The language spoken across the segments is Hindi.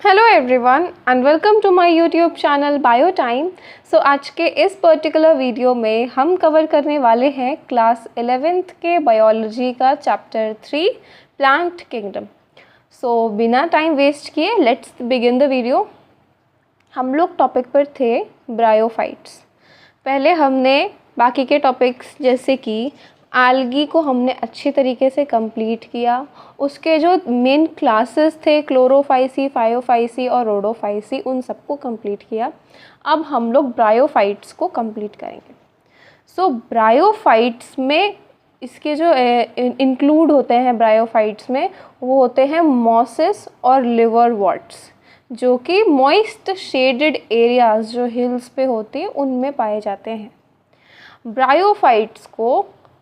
Hello everyone and welcome to my YouTube channel bio time. So आज के इस पर्टिकुलर वीडियो में हम कवर करने वाले हैं क्लास 11th के बायोलॉजी का चैप्टर 3 प्लांट किंगडम। सो बिना टाइम वेस्ट किए लेट्स बिगिन द वीडियो। हम लोग टॉपिक पर थे ब्रायोफाइट्स। पहले हमने बाकी के टॉपिक्स जैसे कि एल्गी को हमने अच्छी तरीके से कंप्लीट किया। उसके जो मेन क्लासेस थे क्लोरोफाइसी, फायोफाइसी और रोडोफाइसी, उन सबको कंप्लीट किया। अब हम लोग ब्रायोफाइट्स को कंप्लीट करेंगे। सो ब्रायोफाइट्स में इसके जो इंक्लूड होते हैं ब्रायोफाइट्स में, वो होते हैं मॉसेस और लिवरवर्ट्स, जो कि मॉइस्ट शेडेड एरियाज जो हिल्स पे होती हैं उनमें पाए जाते हैं। ब्रायोफाइट्स को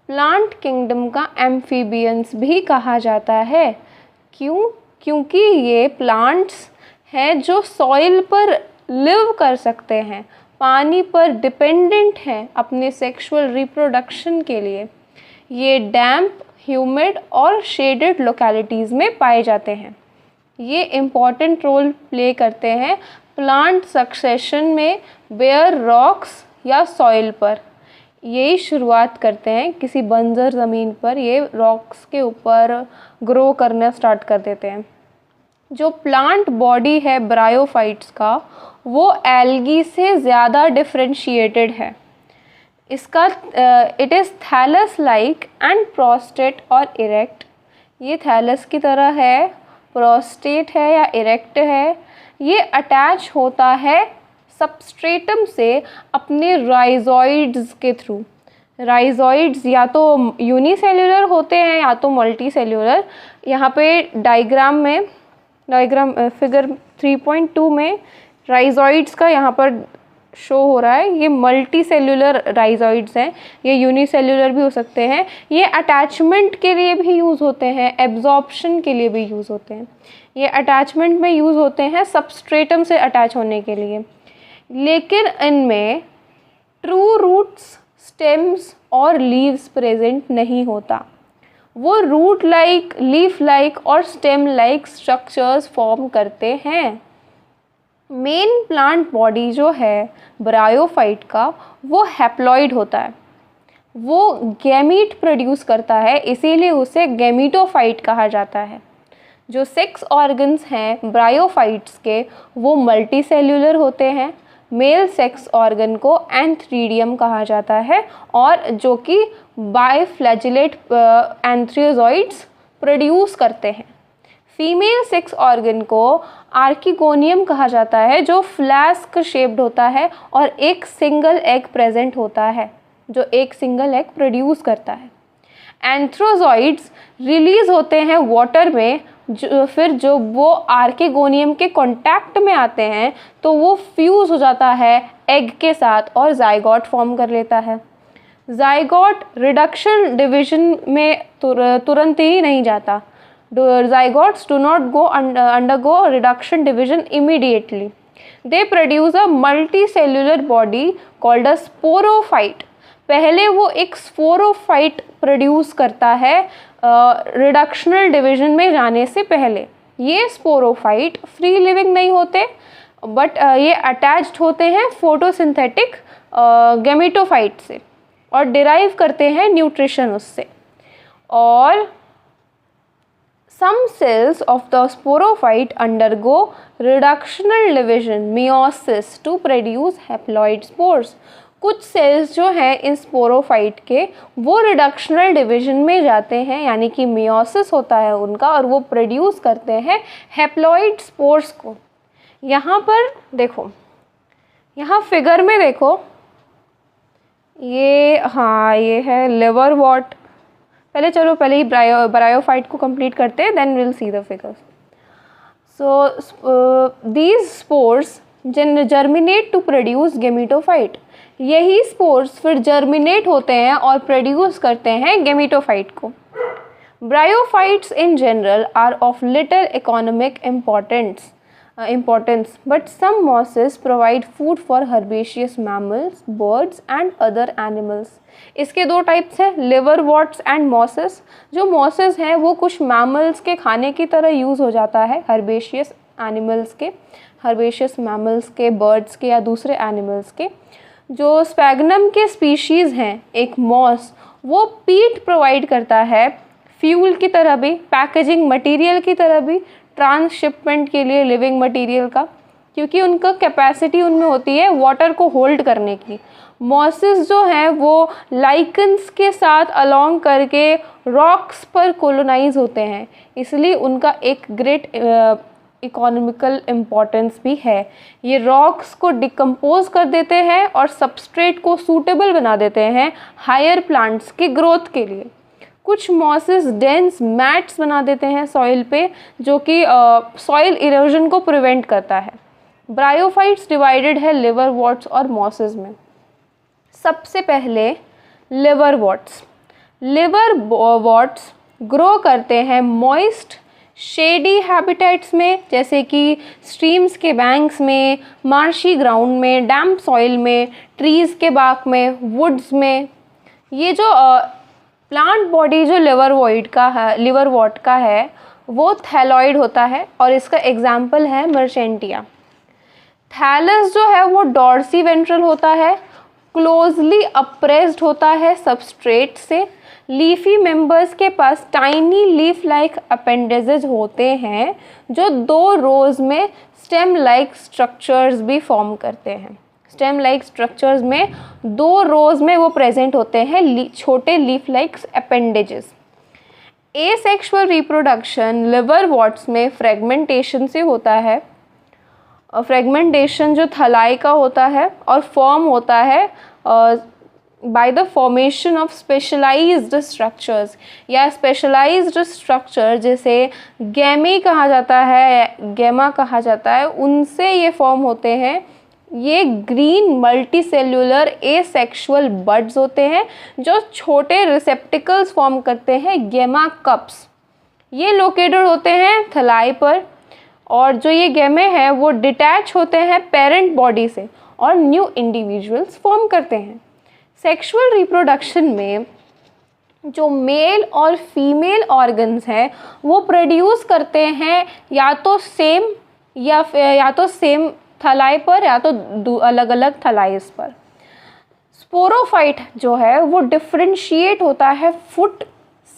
प्लांट किंगडम का एम्फीबियंस भी कहा जाता है। क्यों? क्योंकि ये प्लांट्स हैं जो सॉइल पर लिव कर सकते हैं, पानी पर डिपेंडेंट हैं अपने सेक्सुअल रिप्रोडक्शन के लिए। ये डैम्प, ह्यूमिड और शेडेड लोकेलिटीज़ में पाए जाते हैं। ये इम्पॉर्टेंट रोल प्ले करते हैं प्लांट सक्सेशन में बेयर रॉक्स या सॉइल पर। यही शुरुआत करते हैं किसी बंजर ज़मीन पर, ये रॉक्स के ऊपर ग्रो करना स्टार्ट कर देते हैं। जो प्लांट बॉडी है ब्रायोफाइट्स का, वो एल्गी से ज़्यादा डिफरेंशिएटेड है। इसका it is thallus like and prostrate और इरेक्ट। ये थैलस की तरह है, प्रोस्टेट है या इरेक्ट है। ये अटैच होता है सबस्ट्रेटम से अपने राइजोइड्स के थ्रू। राइजोइड्स या तो यूनिसेल्युलर होते हैं या तो मल्टी सेल्युलर। यहाँ पे डायग्राम फिगर 3.2 में राइजोइड्स का यहाँ पर शो हो रहा है। ये मल्टी सेल्युलर राइजोइड्स हैं, ये यूनिसेल्युलर भी हो सकते हैं। ये अटैचमेंट के लिए भी यूज़ होते हैं, एब्जॉर्प्शन के लिए भी यूज़ होते हैं। ये अटैचमेंट में यूज़ होते हैं सबस्ट्रेटम से अटैच होने के लिए। लेकिन इनमें ट्रू रूट्स, स्टेम्स और लीव्स प्रेजेंट नहीं होता। वो रूट लाइक, लीफ लाइक और स्टेम लाइक स्ट्रक्चर्स फॉर्म करते हैं। मेन प्लांट बॉडी जो है ब्रायोफाइट का, वो हैप्लॉइड होता है। वो गैमीट प्रोड्यूस करता है, इसीलिए उसे गैमीटोफाइट कहा जाता है। जो सेक्स ऑर्गन्स हैं ब्रायोफाइट्स के, वो मल्टी सेल्युलर होते हैं। मेल सेक्स ऑर्गन को एंथ्रीडियम कहा जाता है, और जो कि बाइफ्लैजिलेट एंथ्रियोजॉइड्स प्रोड्यूस करते हैं। फीमेल सेक्स ऑर्गन को आर्किगोनियम कहा जाता है, जो फ्लास्क शेप्ड होता है और एक सिंगल एग प्रेजेंट होता है, जो एक सिंगल एग प्रोड्यूस करता है। एंथ्रोजॉइड्स रिलीज होते हैं वाटर में, फिर जो वो आर्किगोनियम के कांटेक्ट में आते हैं तो वो फ्यूज़ हो जाता है एग के साथ और जाइगोट फॉर्म कर लेता है। जाइगोट रिडक्शन डिवीजन में तुरंत ही नहीं जाता। Zygotes do not go undergo reduction division immediately. They produce a multi cellular body called a sporophyte. पहले वो एक स्पोरोफाइट प्रोड्यूस करता है रिडक्शनल डिवीजन में जाने से पहले। ये स्पोरोफाइट फ्री लिविंग नहीं होते, बट ये अटैच्ड होते हैं फोटोसिंथेटिक गैमेटोफाइट से और डिराइव करते हैं न्यूट्रिशन उससे। और some cells of the sporophyte undergo reductional division meiosis to produce haploid spores. कुछ सेल्स जो हैं इन स्पोरोफाइट के, वो रिडक्शनल डिवीजन में जाते हैं, यानी कि मियोसिस होता है उनका, और वो प्रोड्यूस करते हैं हैप्लॉइड स्पोर्स को। यहाँ पर देखो, यहाँ फिगर में देखो, ये है लिवरवॉर्ट। पहले ही ब्रायोफाइट को कंप्लीट करते हैं, then will see the figures. So these spores germinate to produce gametophyte. यही स्पोर्स फिर जर्मिनेट होते हैं और प्रोड्यूस करते हैं गैमेटोफाइट को। Bryophytes in general are of little economic importance, but some mosses provide food for herbaceous mammals, birds and other animals. इसके दो टाइप्स हैं, लिवरवॉर्ट्स एंड मॉसेस। जो मॉसेस हैं वो कुछ मैमल्स के खाने की तरह यूज़ हो जाता है, हर्बेशियस एनिमल्स के, हर्बेशियस मैमल्स के, बर्ड्स के या दूसरे एनिमल्स के। जो स्पैगनम के स्पीशीज़ हैं, एक मॉस, वो पीट प्रोवाइड करता है फ्यूल की तरह भी, पैकेजिंग मटेरियल की तरह भी, ट्रांसशिपमेंट के लिए लिविंग मटेरियल का, क्योंकि उनका कैपेसिटी उनमें होती है वाटर को होल्ड करने की। मॉसेस जो हैं वो लाइकन्स के साथ अलोंग करके रॉक्स पर कोलोनाइज होते हैं, इसलिए उनका एक ग्रेट इकोनॉमिकल इम्पॉर्टेंस भी है। ये रॉक्स को डिकम्पोज कर देते हैं और सबस्ट्रेट को सूटेबल बना देते हैं हायर प्लांट्स के ग्रोथ के लिए। कुछ मॉसेस डेंस मैट्स बना देते हैं सॉइल पे, जो कि सॉइल इरोजन को प्रिवेंट करता है। ब्रायोफाइट्स डिवाइडेड है लिवरवॉर्ट्स और मॉसेस में। सबसे पहले लिवरवॉर्ट्स। लिवरवॉर्ट्स ग्रो करते हैं मॉइस्ट शेडी हैबिटेट्स में, जैसे कि स्ट्रीम्स के बैंक्स में, मार्शी ग्राउंड में, डैम्प सॉइल में, ट्रीज़ के बाग में, वुड्स में। ये जो प्लांट बॉडी जो लिवरवॉर्ट का है वो थैलॉइड होता है और इसका एग्जाम्पल है मर्चेंटिया। थैलस जो है वो डॉर्सी वेंट्रल होता है, क्लोजली अप्रेस्ड होता है सबस्ट्रेट से। लीफी मेंबर्स के पास टाइनी लीफ लाइक अपेंडेजेस होते हैं जो 2 रोज में स्टेम लाइक स्ट्रक्चर्स भी फॉर्म करते हैं। स्टेम लाइक स्ट्रक्चर्स में 2 रोज में वो प्रेजेंट होते हैं छोटे leaf like appendages. Asexual reproduction liverworts में फ्रेगमेंटेशन से होता है। फ्रेगमेंटेशन जो थलाई का होता है और फॉर्म होता है by the formation of specialized structures या स्पेशलाइज्ड स्ट्रक्चर, जैसे गैमी कहा जाता है, गैमा कहा जाता है, उनसे ये फॉर्म होते हैं। ये ग्रीन मल्टीसेल्युलर एसेक्सुअल बड्स होते हैं जो छोटे रिसेप्टिकल्स फॉर्म करते हैं, गैमा कप्स। ये लोकेटेड होते हैं थलाई पर, और जो ये गैमे हैं वो डिटैच होते हैं पेरेंट बॉडी से और न्यू इंडिविजुअल्स फॉर्म करते हैं। सेक्सुअल रिप्रोडक्शन में जो मेल और फीमेल ऑर्गन्स हैं वो प्रोड्यूस करते हैं या तो सेम थलाई पर या तो अलग अलग थलाइस पर। स्पोरोफाइट जो है वो डिफ्रेंशिएट होता है फुट,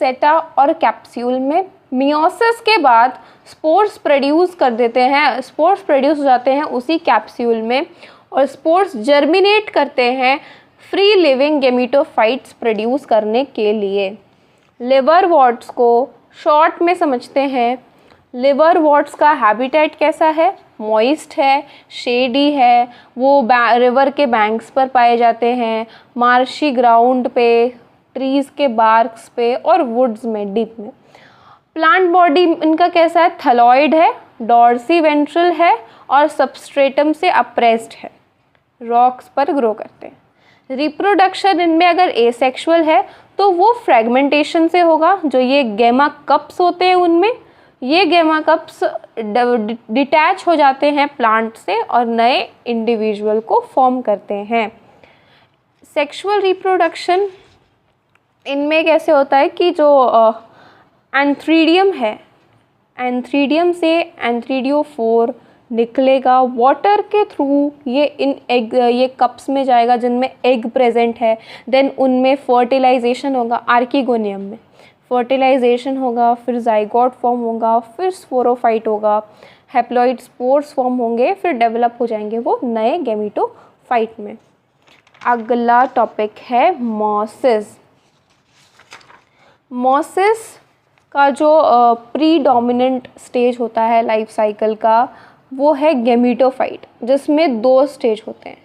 सेटा और कैप्सूल में। मियोसिस के बाद स्पोर्स प्रोड्यूस कर देते हैं, स्पोर्स प्रोड्यूस हो जाते हैं उसी कैप्सूल में, और स्पोर्स जर्मिनेट करते हैं फ्री लिविंग गेमिटोफाइट्स प्रोड्यूस करने के लिए। लिवरवॉर्ट्स को शॉर्ट में समझते हैं। लिवरवॉर्ट्स का हैबिटेट कैसा है? मॉइस्ट है, शेडी है, वो रिवर के बैंक्स पर पाए जाते हैं, मार्शी ग्राउंड पे, ट्रीज़ के बार्क्स पे और वुड्स में, डीप में। प्लांट बॉडी इनका कैसा है? थैलॉइड है, डॉर्सी वेंट्रल है और सबस्ट्रेटम से अप्रेस्ड है, रॉक्स पर ग्रो करते हैं। रिप्रोडक्शन इनमें अगर एसेक्सुअल है तो वो फ्रेगमेंटेशन से होगा। जो ये गैमा कप्स होते हैं उनमें ये गैमा कप्स डिटैच हो जाते हैं प्लांट से और नए इंडिविजुअल को फॉर्म करते हैं। सेक्सुअल रिप्रोडक्शन इनमें कैसे होता है कि जो एंथ्रीडियम है, एंथ्रीडियम से एंथ्रीडियोफोर निकलेगा वाटर के थ्रू, ये कप्स में जाएगा जिनमें एग प्रेजेंट है। देन उनमें फर्टिलाइजेशन होगा, आर्किगोनियम में फर्टिलाइजेशन होगा, फिर जाइगोट फॉर्म होगा, फिर स्पोरोफाइट होगा, हैप्लॉइड स्पोर्स फॉर्म होंगे, फिर डेवलप हो जाएंगे वो नए गैमेटोफाइट में। अगला टॉपिक है मॉसेस। मॉसेस का जो प्रीडोमिनेंट स्टेज होता है लाइफ साइकिल का वो है गैमेटोफाइट, जिसमें 2 स्टेज होते हैं।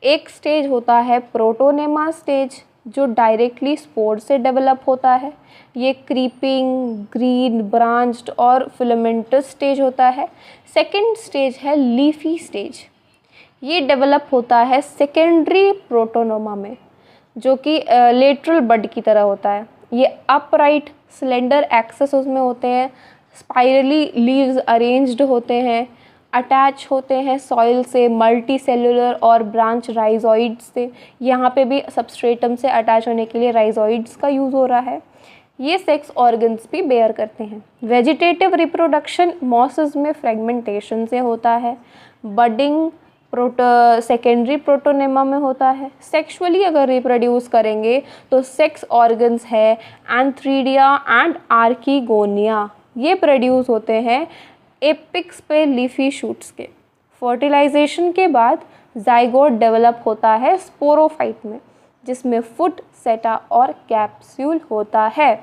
एक स्टेज होता है प्रोटोनेमा स्टेज जो डायरेक्टली स्पोर से डेवलप होता है। ये क्रीपिंग, ग्रीन, ब्रांच्ड और फिलामेंटस स्टेज होता है। सेकंड स्टेज है लीफी स्टेज, ये डेवलप होता है सेकेंडरी प्रोटोनोमा में, जो कि लेटरल बड की तरह होता है। ये अपराइट सिलेंडर एक्सेस उसमें होते हैं, स्पाइरली लीव्स अरेंज्ड होते हैं, अटैच होते हैं सॉइल से, मल्टी सेलुलर और ब्रांच राइजोइड्स से। यहाँ पे भी सबस्ट्रेटम से अटैच होने के लिए राइजोइड्स का यूज़ हो रहा है। ये सेक्स ऑर्गन्स भी बेयर करते हैं। वेजिटेटिव रिप्रोडक्शन मॉसेस में फ्रेगमेंटेशन से होता है। बडिंग सेकेंडरी प्रोटोनेमा में होता है। सेक्सुअली अगर रिप्रोड्यूस करेंगे तो सेक्स ऑर्गन्स है एंथ्रीडिया एंड आर्कीगोनिया, ये प्रोड्यूस होते हैं एपिक्स पे लीफी शूट्स के। फर्टिलाइजेशन के बाद जाइगोट डेवलप होता है स्पोरोफाइट में, जिसमें फुट, सेटा और कैप्सूल होता है।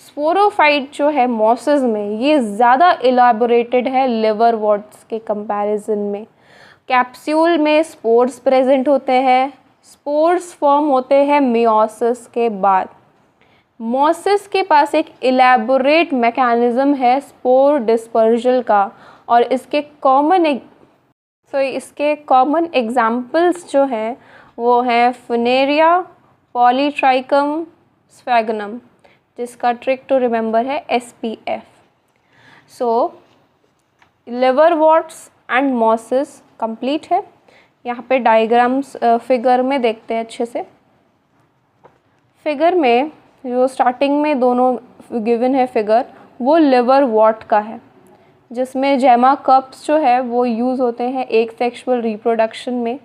स्पोरोफाइट जो है मॉसेस में ये ज़्यादा इलाबोरेटेड है लिवरवर्ट्स के कंपैरिजन में। कैप्सूल में स्पोर्स प्रेजेंट होते हैं। स्पोर्स फॉर्म होते हैं मियोसिस के बाद। मॉसेस के पास एक इलेबोरेट मैकेनिज्म है स्पोर डिस्पर्जल का, और इसके कॉमन एग्जाम्पल्स जो हैं वो हैं फुनेरिया, पॉलीट्राइकम, स्फैगनम, जिसका ट्रिक टू रिमेंबर है SPF। So liverworts and mosses complete है। यहाँ पे डायग्राम्स फिगर में देखते हैं अच्छे से। फिगर में जो स्टार्टिंग में दोनों गिवन है फिगर, वो लिवरवॉर्ट का है, जिसमें जेमा कप्स जो है वो यूज़ होते हैं एक सेक्सुअल रिप्रोडक्शन में।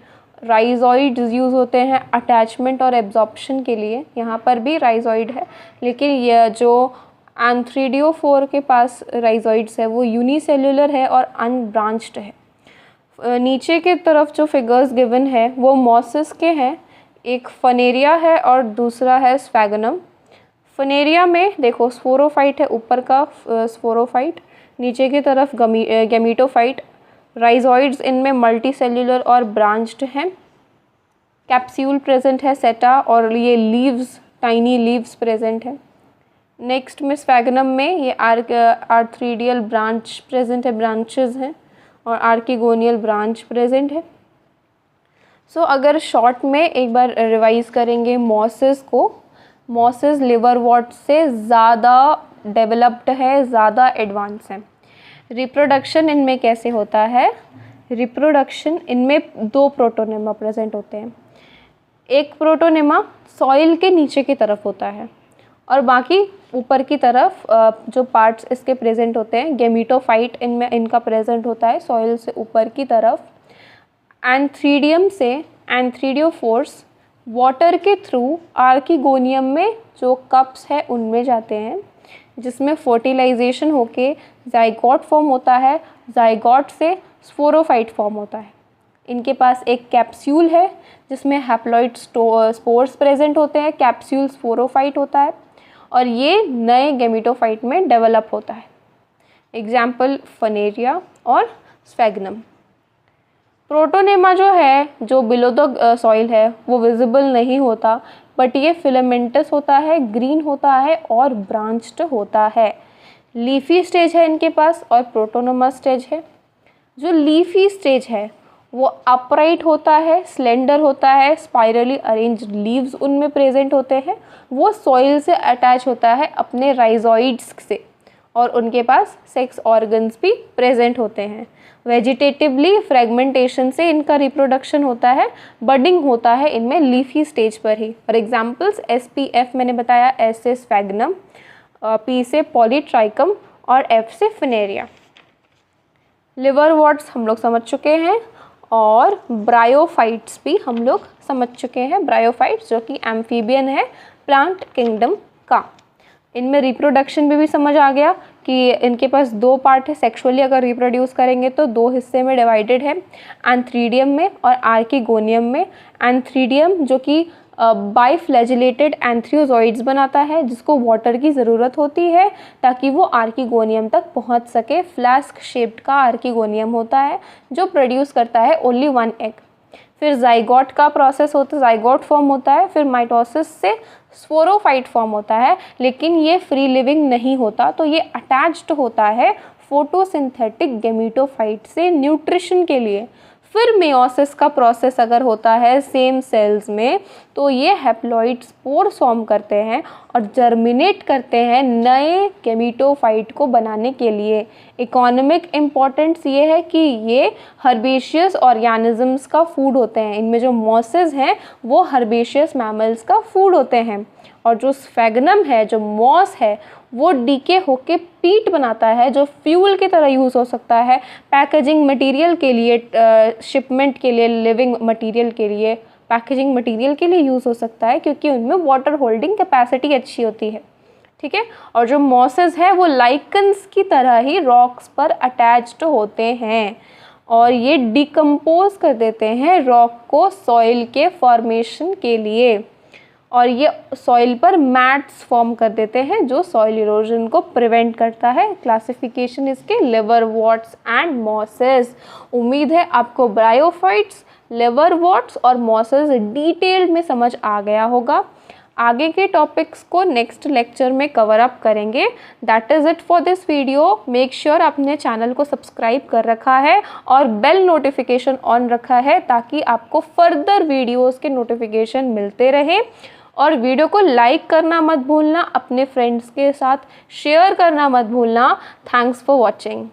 राइजॉइड्स यूज़ होते हैं अटैचमेंट और एब्जॉर्प्शन के लिए। यहाँ पर भी राइजॉइड है, लेकिन यह जो एंथ्रीडियोफोर के पास राइजॉइड्स है वो यूनिसेल्युलर है और अनब्रांच्ड है। नीचे की तरफ जो फिगर्स गिवन है वो मॉसेस के हैं, एक फनेरिया है और दूसरा है स्फैगनम। फनेरिया में देखो स्पोरोफाइट है, ऊपर का स्पोरोफाइट, नीचे की तरफ गैमीटोफाइट। राइजॉइड्स इनमें मल्टीसेल्युलर और ब्रांच्ड हैं। कैप्सूल प्रेजेंट है सेटा, और ये लीव्स, टाइनी लीव्स प्रेजेंट है। नेक्स्ट में स्फैगनम में ये आर्थ्रीडियल ब्रांच प्रेजेंट है, ब्रांचेस हैं, और आर्कीगोनियल ब्रांच प्रेजेंट है। सो अगर शॉर्ट में एक बार रिवाइज करेंगे मॉसेस को, मॉसेस लिवरवॉर्ट से ज़्यादा डेवलप्ड है, ज़्यादा एडवांस है। रिप्रोडक्शन इनमें कैसे होता है? रिप्रोडक्शन इनमें 2 प्रोटोनेमा प्रेजेंट होते हैं। एक प्रोटोनेमा सॉइल के नीचे की तरफ होता है, और बाकी ऊपर की तरफ जो पार्ट्स इसके प्रेजेंट होते हैं, गैमीटोफाइट इनमें इनका प्रेजेंट होता है सॉइल से ऊपर की तरफ। एंथ्रीडियम से एंथ्रीडियोफोर्स वाटर के थ्रू आर्कीगोनियम में जो कप्स है उनमें जाते हैं, जिसमें फर्टिलाइजेशन होके जाइगोट फॉर्म होता है। जाइगोट से स्पोरोफाइट फॉर्म होता है। इनके पास एक कैप्सूल है जिसमें हैप्लॉइड स्पोर्स प्रेजेंट होते हैं, कैप्सूल स्पोरोफाइट होता है, और ये नए गैमीटोफाइट में डेवलप होता है। एग्जाम्पल फनेरिया और स्फैगनम। प्रोटोनेमा जो है, जो बिलो द सॉइल है, वो विजिबल नहीं होता, बट ये फिलामेंटस होता है, ग्रीन होता है और ब्रांच्ड होता है। लीफी स्टेज है इनके पास और प्रोटोनेमा स्टेज है। जो लीफी स्टेज है वो अपराइट होता है, स्लेंडर होता है, स्पाइरली अरेंज्ड लीव्स उनमें प्रेजेंट होते हैं। वो सॉइल से अटैच होता है अपने राइजॉइड्स से, और उनके पास सेक्स ऑर्गन्स भी प्रेजेंट होते हैं। वेजिटेटिवली फ्रेगमेंटेशन से इनका रिप्रोडक्शन होता है, बडिंग होता है इनमें लीफी स्टेज पर ही। फॉर एग्जांपल्स SPF मैंने बताया, S से स्फैगनम, P से पॉलीट्राइकम और F से फनेरिया। लिवरवॉर्ट्स हम लोग समझ चुके हैं, और ब्रायोफाइट्स भी हम लोग समझ चुके हैं। ब्रायोफाइट्स जो कि एम्फीबियन है प्लांट किंगडम का। इनमें रिप्रोडक्शन भी समझ आ गया कि इनके पास 2 पार्ट है। सेक्सुअली अगर रिप्रोड्यूस करेंगे तो 2 हिस्से में डिवाइडेड है, एंथ्रीडियम में और आर्कीगोनियम में। एंथ्रीडियम जो कि बाइफ्लैजिलेटेड एंथ्रियोजॉइड्स बनाता है, जिसको वाटर की ज़रूरत होती है ताकि वो आर्कीगोनियम तक पहुंच सके। फ्लास्क शेप्ड का आर्कीगोनियम होता है जो प्रोड्यूस करता है ओनली 1 एग। फिर जाइगोट का प्रोसेस होता है, जाइगोट फॉर्म होता है, फिर माइटोसिस से स्पोरोफाइट फॉर्म होता है, लेकिन ये फ्री लिविंग नहीं होता, तो ये अटैच्ड होता है फोटोसिंथेटिक गैमीटोफाइट से न्यूट्रिशन के लिए। फिर मेयोसिस का प्रोसेस अगर होता है सेम सेल्स में, तो ये हैप्लॉइड स्पोर्स फॉर्म करते हैं और जर्मिनेट करते हैं नए गेमेटोफाइट को बनाने के लिए। इकोनॉमिक इम्पोर्टेंस ये है कि ये हर्बेशियस ऑर्गेनिजम्स का फूड होते हैं। इनमें जो मॉसेस हैं वो हर्बेशियस मैमल्स का फूड होते हैं। और जो स्फेगनम है, जो मॉस है, वो डीके होके पीट बनाता है जो फ्यूल की तरह यूज़ हो सकता है पैकेजिंग मटेरियल के लिए, शिपमेंट के लिए, लिविंग मटेरियल के लिए, पैकेजिंग मटेरियल के लिए यूज़ हो सकता है क्योंकि उनमें वाटर होल्डिंग कैपेसिटी अच्छी होती है। ठीक है। और जो मॉसेस है वो लाइकन्स की तरह ही रॉक्स पर अटैच्ड होते हैं और ये डिकम्पोज कर देते हैं रॉक को सॉइल के फॉर्मेशन के लिए, और ये सॉइल पर मैट्स फॉर्म कर देते हैं जो सॉइल इरोजन को प्रिवेंट करता है। क्लासिफिकेशन इसके लिवरवॉर्ट्स एंड मॉसेस। उम्मीद है आपको ब्रायोफाइट्स, लिवरवॉर्ट्स और मॉसेस डिटेल में समझ आ गया होगा। आगे के टॉपिक्स को नेक्स्ट लेक्चर में कवर अप करेंगे। That is it for this video. Make sure आपने चैनल को सब्सक्राइब कर रखा है और बेल नोटिफिकेशन ऑन रखा है ताकि आपको फर्दर वीडियोस के नोटिफिकेशन मिलते रहें। और वीडियो को लाइक करना मत भूलना, अपने फ्रेंड्स के साथ शेयर करना मत भूलना। Thanks for watching.